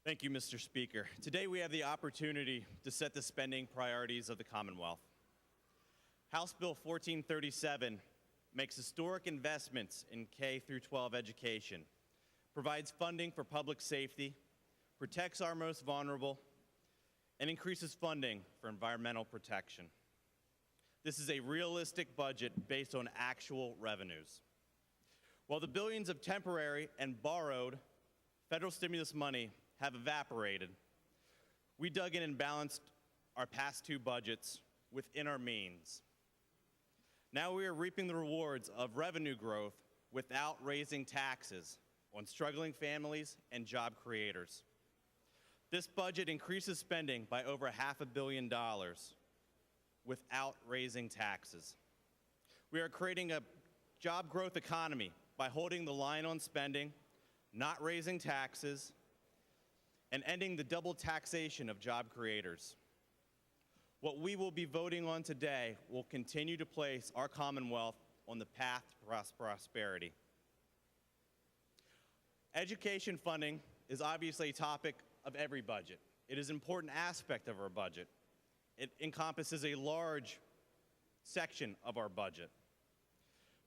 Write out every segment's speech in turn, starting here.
Thank you, Mr. Speaker. Today we have the opportunity to set the spending priorities of the Commonwealth. House Bill 1437 makes historic investments in K through 12 education, provides funding for public safety, protects our most vulnerable, and increases funding for environmental protection. This is a realistic budget based on actual revenues. While the billions of temporary and borrowed federal stimulus money have evaporated, we dug in and balanced our past two budgets within our means. Now we are reaping the rewards of revenue growth without raising taxes on struggling families and job creators. This budget increases spending by over $500 million without raising taxes. We are creating a job growth economy by holding the line on spending, not raising taxes, and ending the double taxation of job creators. What we will be voting on today will continue to place our Commonwealth on the path to prosperity. Education funding is obviously a topic of every budget. It is an important aspect of our budget. It encompasses a large section of our budget.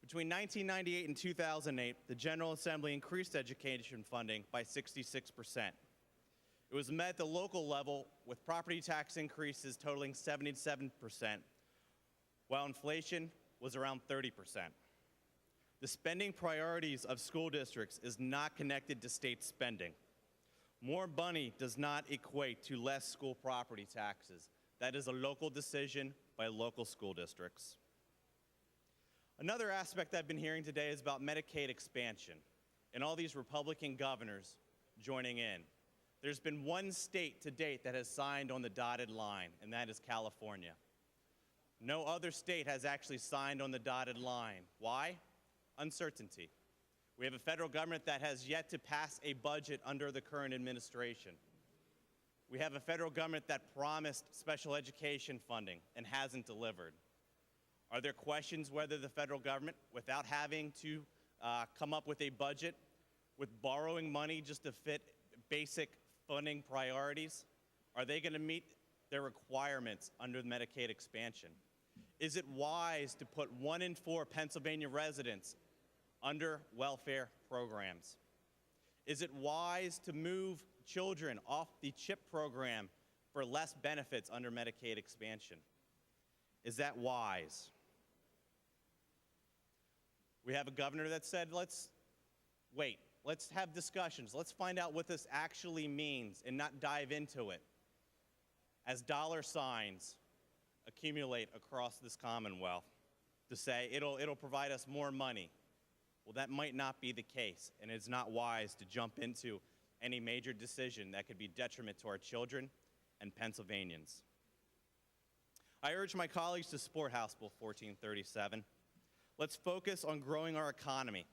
Between 1998 and 2008, the General Assembly increased education funding by 66%. It was met at the local level with property tax increases totaling 77%, while inflation was around 30%. The spending priorities of school districts is not connected to state spending. More money does not equate to less school property taxes. That is a local decision by local school districts. Another aspect I've been hearing today is about Medicaid expansion and all these Republican governors joining in. There's been one state to date that has signed on the dotted line, and that is California. No other state has actually signed on the dotted line. Why? Uncertainty. We have a federal government that has yet to pass a budget under the current administration. We have a federal government that promised special education funding and hasn't delivered. Are there questions whether the federal government, without having to come up with a budget, with borrowing money just to fit basic funding priorities, are they going to meet their requirements under the Medicaid expansion? Is it wise to put 1 in 4 Pennsylvania residents under welfare programs? Is it wise to move children off the CHIP program for less benefits under Medicaid expansion? Is that wise? We have a governor that said, let's wait. Let's have discussions. Let's find out what this actually means and not dive into it as dollar signs accumulate across this Commonwealth to say it'll provide us more money. Well, that might not be the case, and it's not wise to jump into any major decision that could be detriment to our children and Pennsylvanians. I urge my colleagues to support House Bill 1437. Let's focus on growing our economy,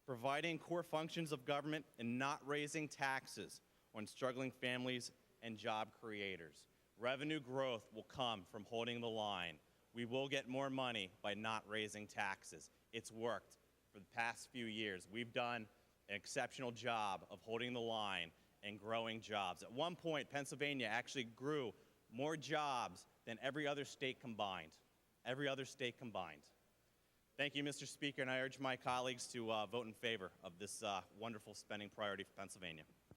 providing core functions of government, and not raising taxes on struggling families and job creators. Revenue growth will come from holding the line. We will get more money by not raising taxes. It's worked for the past few years. We've done an exceptional job of holding the line and growing jobs. At one point, Pennsylvania actually grew more jobs than every other state combined. Every other state combined. Thank you, Mr. Speaker, and I urge my colleagues to vote in favor of this wonderful spending priority for Pennsylvania.